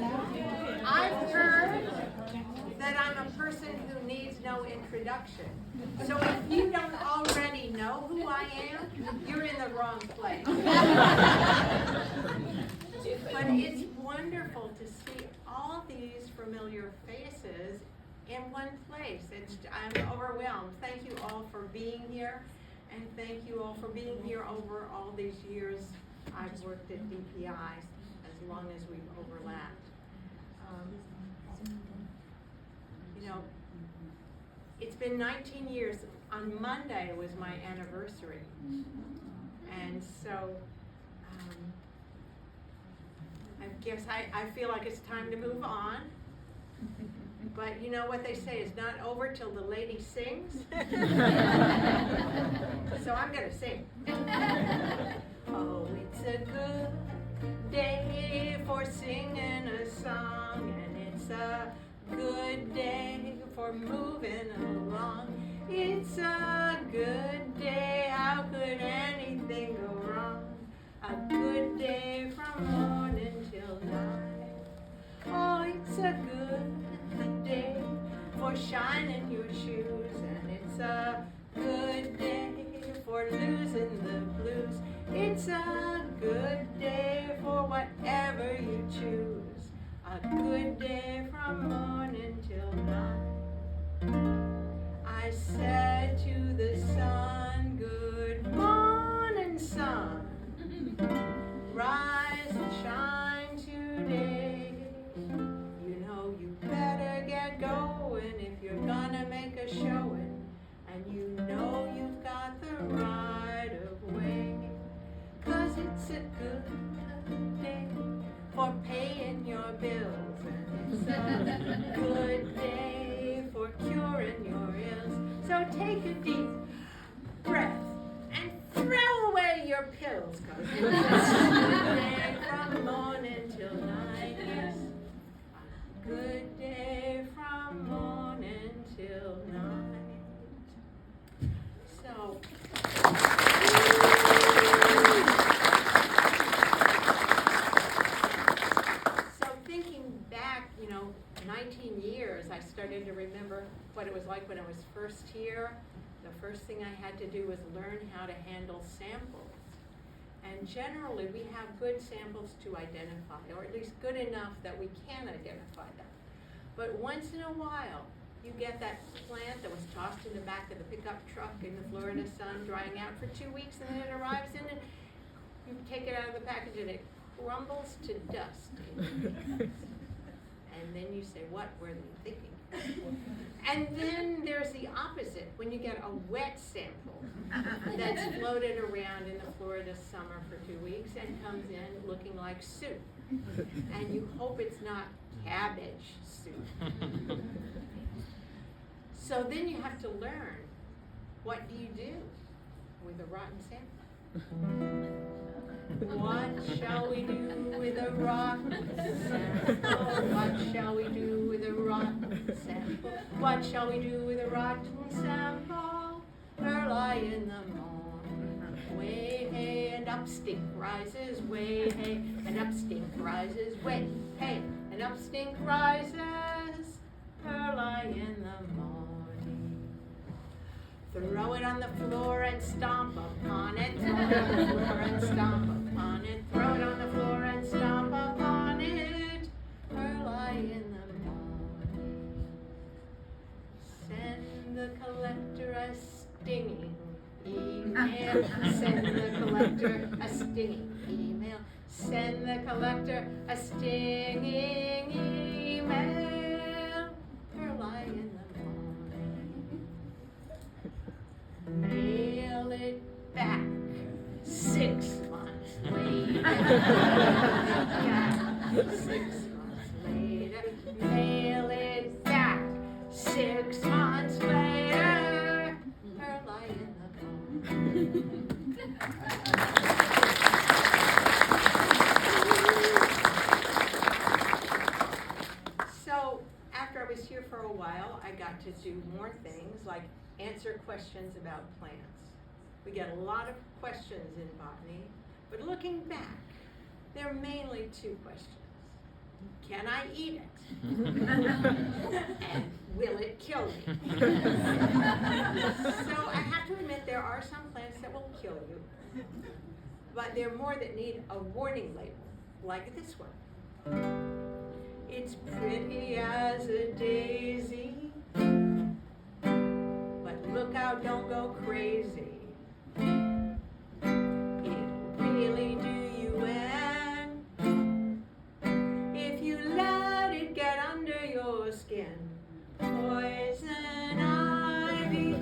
I've heard that I'm a person who needs no introduction. So if you don't already know who I am, you're in the wrong place. But it's wonderful to see all these familiar faces in one place. I'm overwhelmed. Thank you all for being here, and thank you all for being here over all these years I've worked at DPI, as long as we've overlapped. It's been 19 years. On Monday was my anniversary. And so I guess I feel like it's time to move on. But you know what they say, it's not over till the lady sings. So I'm going to sing. Oh, it's a good day for singing a song, and it's a good day for moving along. It's a good day, how could anything go wrong? A good day from morning till night. Oh, it's a good day for shining your shoes, and it's a good day for losing the blues. It's a good day for whatever you choose. A good day from morning till night. I said to the sun, good morning, sun. Rise and shine today. You know you better get going if you're gonna make a showing. And you know you've got the right of way. 'Cause it's a good day for paying your bills, and it's a good day for curing your ills. So take a deep breath and throw away your pills, 'cause it's a good day from morning till night. Yes, a good day from morning till night. So thinking back, 19 years, I started to remember what it was like when I was first here. The first thing I had to do was learn how to handle samples. And generally, we have good samples to identify, or at least good enough that we can identify them. But once in a while, you get that plant that was tossed in the back of the pickup truck in the Florida sun, drying out for 2 weeks, and then it arrives in it. You take it out of the package and it crumbles to dust. And then you say, what were they thinking? And then there's the opposite, when you get a wet sample that's floated around in the Florida summer for 2 weeks and comes in looking like soup. And you hope it's not cabbage soup. So then you have to learn, what do you do with a rotten sample? What shall we do with a rotten sample? What shall we do with a rotten sample? What shall we do with a rotten sample? Early in the morning, way hey, and up stink rises, way hey, and up stink rises, way hey, and up stink rises, early in the morning. Throw it on the floor and stomp upon it. Throw it on the floor and stomp upon it. Throw it on the floor and stomp upon it. Early in the morning. Send the collector a stinging email. Send the collector a stinging email. Send the collector a stinging email. Early in the morning. Mail it back 6 months later. 6 months later. Mail it back 6 months later. Early in the morning. So after I was here for a while, I got to do more things like answer questions about plants. We get a lot of questions in botany, but looking back, there are mainly 2 questions. can I eat it? And will it kill me? So I have to admit there are some plants that will kill you, but there are more that need a warning label, like this one. It's pretty as a daisy, but look out, don't go crazy. It'll really do you in if you let it get under your skin. Poison ivy,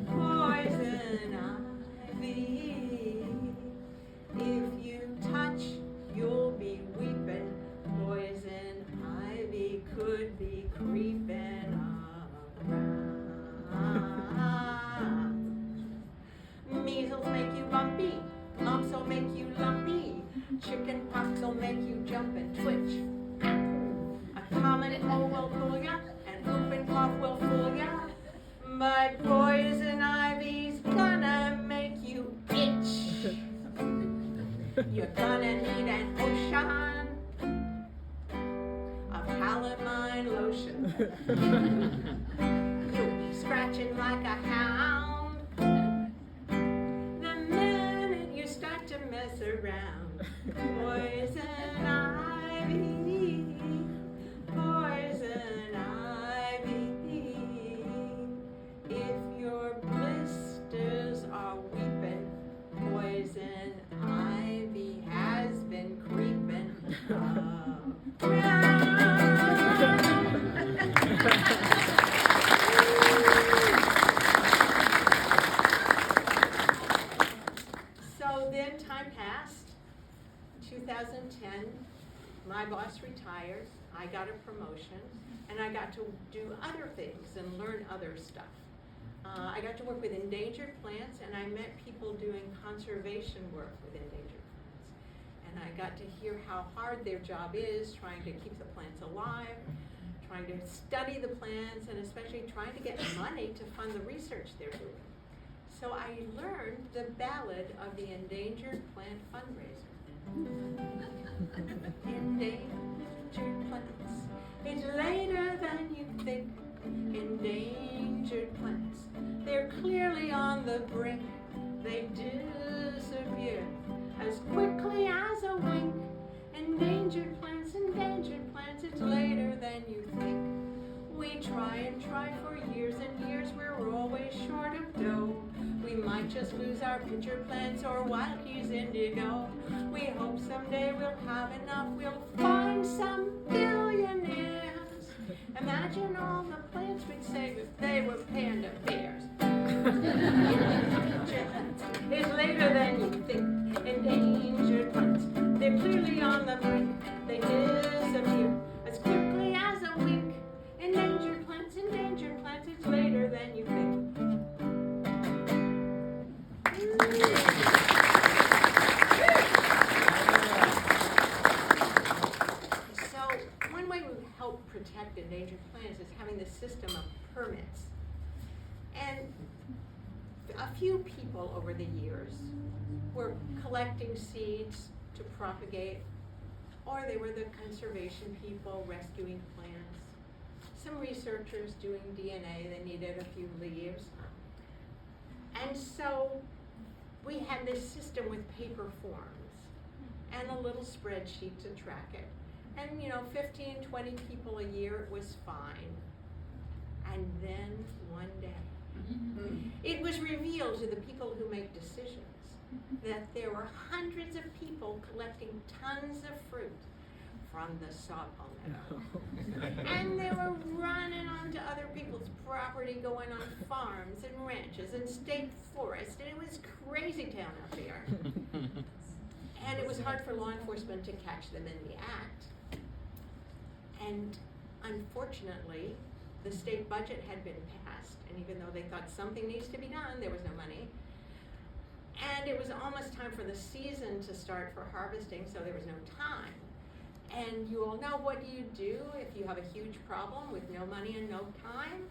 poison ivy. If you touch, you'll be weeping. Poison ivy could be creeping around. Measles make you bumpy, mumps will make you lumpy, chicken pox will make you jump and twitch. A common cold will cool ya, and whooping cough will fool ya, but poison ivy's gonna make you itch. You're gonna need an ocean of calamine lotion. You'll be scratching like a hound the minute you start to mess around. Poison ivy, poison ivy. If your blisters are weeping, poison ivy has been creeping around. So then time passed. 2010, my boss retired. I got a promotion, and I got to do other things and learn other stuff. I got to work with endangered plants, and I met people doing conservation work with endangered plants. And I got to hear how hard their job is trying to keep the plants alive, trying to study the plants, and especially trying to get money to fund the research they're doing. So I learned the ballad of the endangered plant fundraiser. Endangered plants, it's later than you think. Endangered plants, they're clearly on the brink. They disappear as quickly as a wink. Endangered plants, it's later than you think. We try and try for years and years, we're always short of dough. We might just lose our pitcher plants or wild keys indigo. We hope someday we'll have enough, we'll find some billionaires. Imagine all the plants we'd save if they were panda bears. It's later than you think. Endangered plants, they're clearly on the brink. They disappear as quickly as a wink. Endangered plants, it's later than you think. So one way we help protect endangered plants is having this system of permits. And a few people over the years were collecting seeds to propagate, or they were the conservation people rescuing plants. Some researchers doing DNA, they needed a few leaves. And so we had this system with paper forms and a little spreadsheet to track it. And 15, 20 people a year, it was fine. And then one day, it was revealed to the people who make decisions that there were hundreds of people collecting tons of fruit from the sawpalm meadow. And they were running onto other people's property, going on farms and ranches and state forests, and it was crazy town out there. And it was hard for law enforcement to catch them in the act. And unfortunately, the state budget had been passed, and even though they thought something needs to be done, there was no money. And it was almost time for the season to start for harvesting, so there was no time. And you all know, what do you do if you have a huge problem with no money and no time?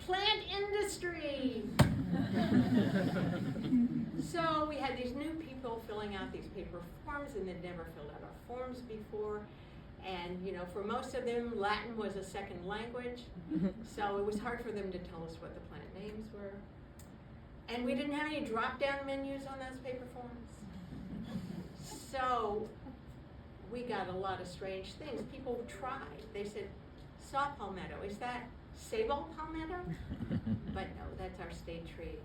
Plant industry! So we had these new people filling out these paper forms, and they'd never filled out a forms before, and you know, for most of them, Latin was a second language, so it was hard for them to tell us what the plant names were. And we didn't have any drop-down menus on those paper forms. So we got a lot of strange things. People tried. They said, saw palmetto, is that sabal palmetto? But no, that's our state tree.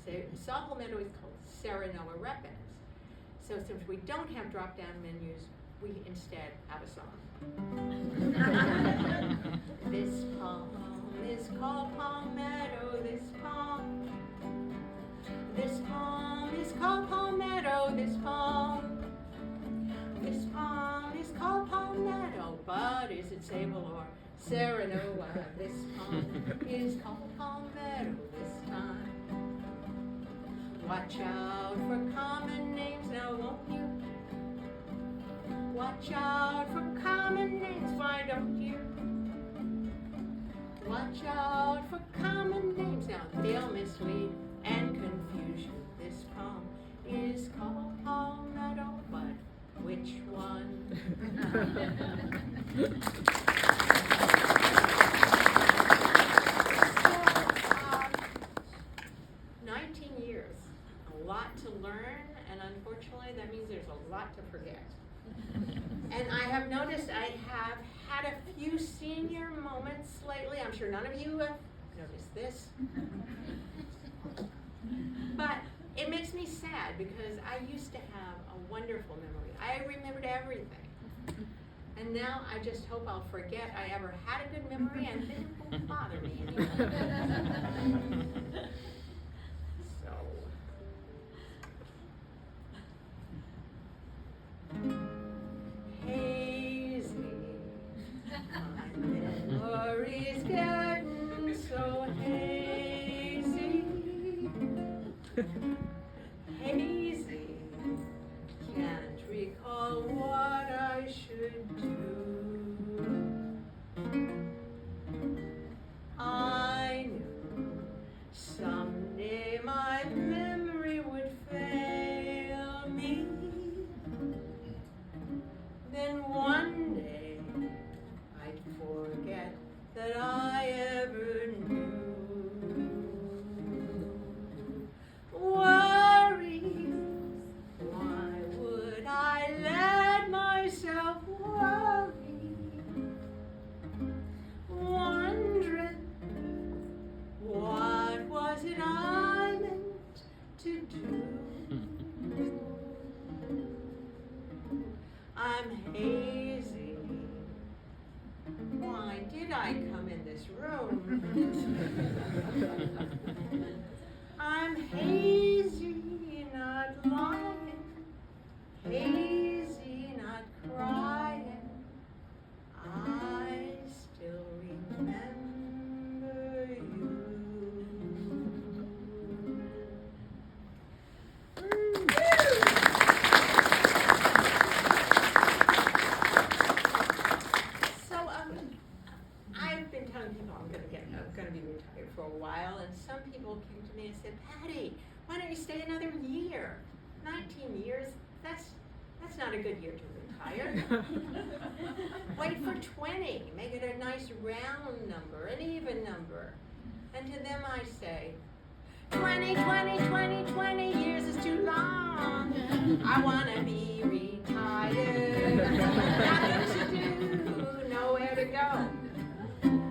So saw palmetto is called Serenoa repens. So since we don't have drop-down menus, we instead have a song. This palm is called palmetto, this palm is called palmetto, this palm is called palmetto, but is it sabal or Serenoa? This palm is called palmetto this time. Watch out for common names now, won't you? Watch out for common names, why don't you? Watch out for common names now, they'll mislead and confuse you. This palm is called palmetto, but which one? 19 years, a lot to learn, and unfortunately that means there's a lot to forget. And I have noticed I have had a few senior moments lately. I'm sure none of you have noticed this. But it makes me sad because I used to have a wonderful memory. I remembered everything. And now I just hope I'll forget I ever had a good memory and then it won't bother me anymore. So. Hazy, my memory's getting so hazy. Hazy, can't recall what I should do. I knew someday my memory would fail me. Then one day I'd forget that I ever knew. Worry, why would I let myself worry? Wondering, what was it I meant to do? I'm hazy. Why did I come in this room? I'm hazy, not lying. Hazy, not crying. I still remember you. I've been telling people I'm going to be retired for a while, and some people came to me and said, Patty, why don't you stay another year? 19 years, that's not a good year to retire. Wait for 20, make it a nice round number, an even number. And to them I say, 20 years is too long. I want to be retired. Nothing to do, nowhere to go.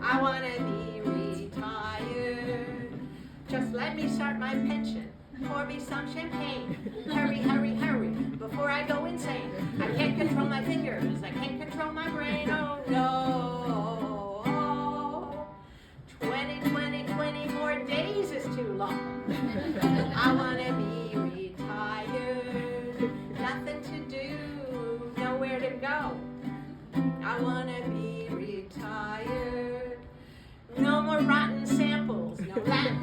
I want to be retired. Just let me start my pension. Pour me some champagne. Hurry, hurry, hurry, before I go insane. I can't control my fingers. I can't control my brain. Oh no. 20 more days is too long. I want to be retired. Nothing to do, nowhere to go. I want to be retired. No more rotten samples, no Latin